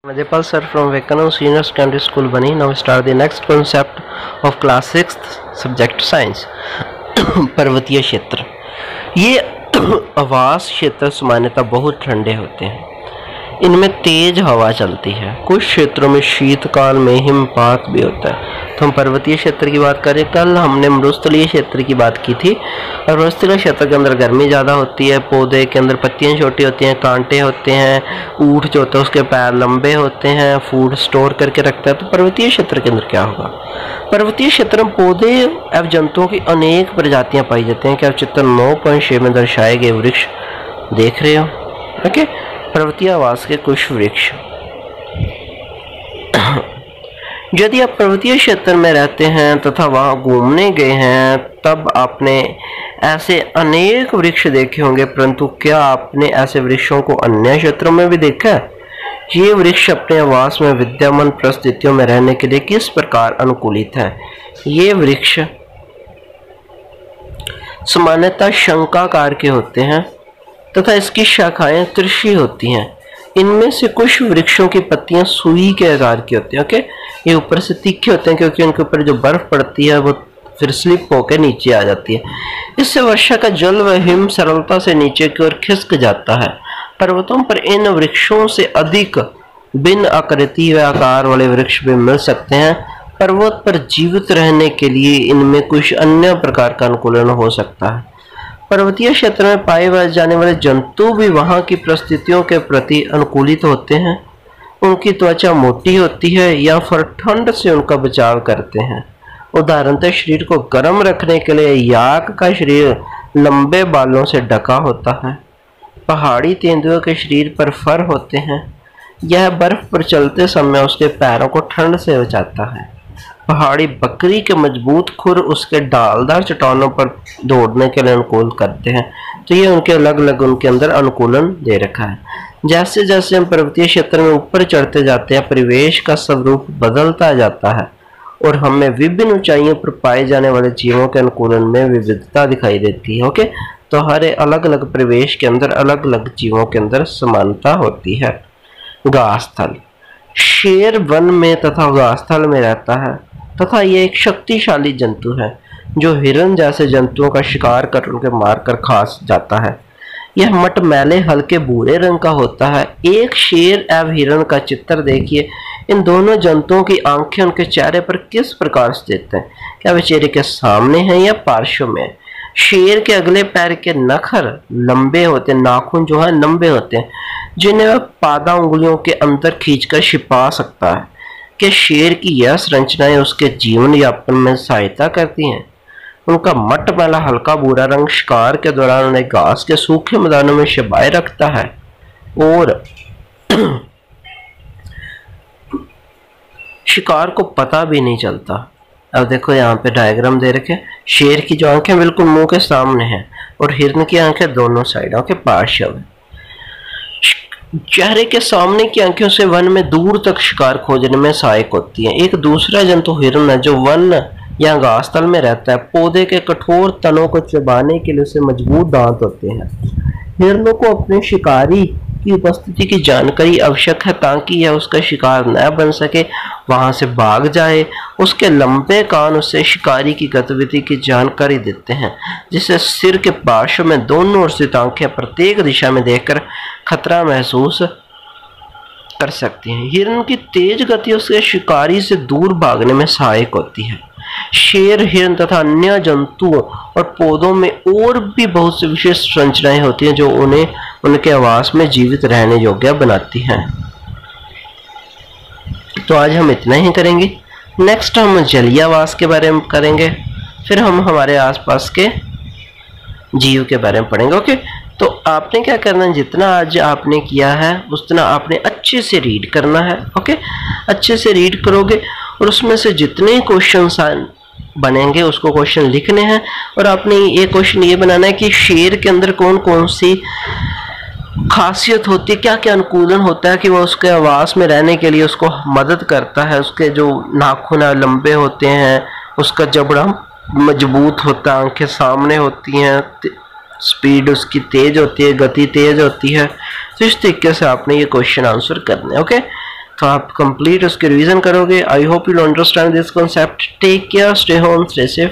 Majapal sir from Vivekananda Senior Secondary School Bani. Now start the next concept of class 6th subject science. पर्वतीय क्षेत्र। ये आवास क्षेत्र सामान्यतः बहुत ठंडे होते हैं, इनमें तेज हवा चलती है। कुछ क्षेत्रों में शीतकाल में हिमपात भी होता है। तो हम पर्वतीय क्षेत्र की बात करें, कल हमने मरुस्थलीय क्षेत्र की बात की थी। और मरुस्थलीय क्षेत्र के अंदर गर्मी ज़्यादा होती है, पौधे के अंदर पत्तियां छोटी होती हैं, कांटे होते हैं, ऊँट जो होता है उसके पैर लंबे होते हैं, फूड स्टोर करके रखता है। तो पर्वतीय क्षेत्र के अंदर क्या होगा? पर्वतीय क्षेत्र में पौधे एवं जंतुओं की अनेक प्रजातियाँ पाई जाती हैं। क्या आप चित्र 9.6 में दर्शाए गए वृक्ष देख रहे हो? ओके, पर्वतीय आवास के कुछ वृक्ष। यदि आप पर्वतीय क्षेत्र में रहते हैं तथा वहां घूमने गए हैं, तब आपने ऐसे अनेक वृक्ष देखे होंगे, परंतु क्या आपने ऐसे वृक्षों को अन्य क्षेत्रों में भी देखा है? ये वृक्ष अपने आवास में विद्यमान परिस्थितियों में रहने के लिए किस प्रकार अनुकूलित है? ये वृक्ष सामान्यतः शंखाकार के होते हैं तथा इसकी शाखाएं तिरछी होती हैं। इनमें से कुछ वृक्षों की पत्तियां सुई के आकार की होती हैं। ओके, ये ऊपर से तीखे होते हैं क्योंकि उनके ऊपर जो बर्फ पड़ती है वो फिर स्लिप होकर नीचे आ जाती है। इससे वर्षा का जल व हिम सरलता से नीचे की ओर खिसक जाता है। पर्वतों पर इन वृक्षों से अधिक भिन्न आकृति व आकार वाले वृक्ष भी मिल सकते हैं। पर्वत पर जीवित रहने के लिए इनमें कुछ अन्य प्रकार का अनुकूलन हो सकता है। पर्वतीय क्षेत्र में पाए जाने वाले जंतु भी वहां की परिस्थितियों के प्रति अनुकूलित होते हैं। उनकी त्वचा मोटी होती है या फिर ठंड से उनका बचाव करते हैं। उदाहरणतः शरीर को गर्म रखने के लिए याक का शरीर लंबे बालों से ढका होता है। पहाड़ी तेंदुओं के शरीर पर फर होते हैं। यह बर्फ पर चलते समय उसके पैरों को ठंड से बचाता है। पहाड़ी बकरी के मजबूत खुर उसके डालदार चट्टानों पर दौड़ने के लिए अनुकूल करते हैं। तो ये उनके अलग अलग उनके अंदर अनुकूलन दे रखा है। जैसे जैसे हम पर्वतीय क्षेत्र में ऊपर चढ़ते जाते हैं, परिवेश का स्वरूप बदलता जाता है और हमें विभिन्न ऊंचाइयों पर पाए जाने वाले जीवों के अनुकूलन में विविधता दिखाई देती है। ओके, तो हर अलग अलग परिवेश के अंदर अलग अलग जीवों के अंदर समानता होती है। घास स्थल। शेर वन में तथा घास स्थल में रहता है तथा यह एक शक्तिशाली जंतु है जो हिरन जैसे जंतुओं का शिकार कर उनके मारकर खा जाता है। यह मटमैले हल्के भूरे रंग का होता है। एक शेर एवं हिरन का चित्र देखिए। इन दोनों जंतुओं की आंखें उनके चेहरे पर किस प्रकार स्थित हैं? क्या वे चेहरे के सामने हैं या पार्श्व में? शेर के अगले पैर के नखर लंबे होते हैं, नाखून जो है लंबे होते हैं, जिन्हें वह पादा उंगलियों के अंदर खींचकर छिपा सकता है। कि शेर की यह संरचनाएं उसके जीवन यापन में सहायता करती हैं। उनका मटमैला हल्का भूरा रंग शिकार के दौरान उन्हें घास के सूखे मैदानों में छिपाए रखता है और शिकार को पता भी नहीं चलता। अब देखो यहाँ पे डायग्राम दे रखे। शेर की जो आंखें बिल्कुल मुंह के सामने हैं और हिरन की आंखें दोनों साइडों के पार्श्व है। चेहरे के सामने की आंखों से वन में दूर तक शिकार खोजने में सहायक होती है। एक दूसरा जंतु हिरन है जो वन या घास तल में रहता है। पौधे के कठोर तनों को चबाने के लिए उसे मजबूत दांत होते हैं। हिरनों को अपने शिकारी की उपस्थिति की जानकारी आवश्यक है ताकि यह उसका शिकार न बन सके, वहां से भाग जाए। उसके लंबे कान उसे शिकारी की गतिविधि की जानकारी देते हैं, जिससे सिर के पार्श्व में दोनों ओर स्थित आंखें प्रत्येक दिशा में देखकर खतरा महसूस कर सकती हैं। हिरन की तेज गति उसके शिकारी से दूर भागने में सहायक होती है। शेर, हिरन तथा अन्य जंतुओं और पौधों में और भी बहुत सी विशेष संरचनाएं होती हैं जो उन्हें उनके आवास में जीवित रहने योग्य बनाती हैं। तो आज हम इतना ही करेंगे। नेक्स्ट हम जलीय आवास के बारे में करेंगे, फिर हम हमारे आसपास के जीव के बारे में पढ़ेंगे। ओके, तो आपने क्या करना है, जितना आज आपने किया है उतना आपने अच्छे से रीड करना है। ओके, अच्छे से रीड करोगे और उसमें से जितने क्वेश्चन बनेंगे उसको क्वेश्चन लिखने हैं। और आपने ये क्वेश्चन ये बनाना है कि शेर के अंदर कौन कौन सी खासियत होती है, क्या क्या अनुकूलन होता है कि वो उसके आवास में रहने के लिए उसको मदद करता है। उसके जो नाखून लंबे होते हैं, उसका जबड़ा मजबूत होता है, आंखें सामने होती हैं, स्पीड उसकी तेज होती है, गति तेज होती है। तो इस तरीके से आपने ये क्वेश्चन आंसर करने। ओके, तो आप कंप्लीट उसके रिवीजन करोगे। I hope you understand this concept. Take care, stay home, stay safe.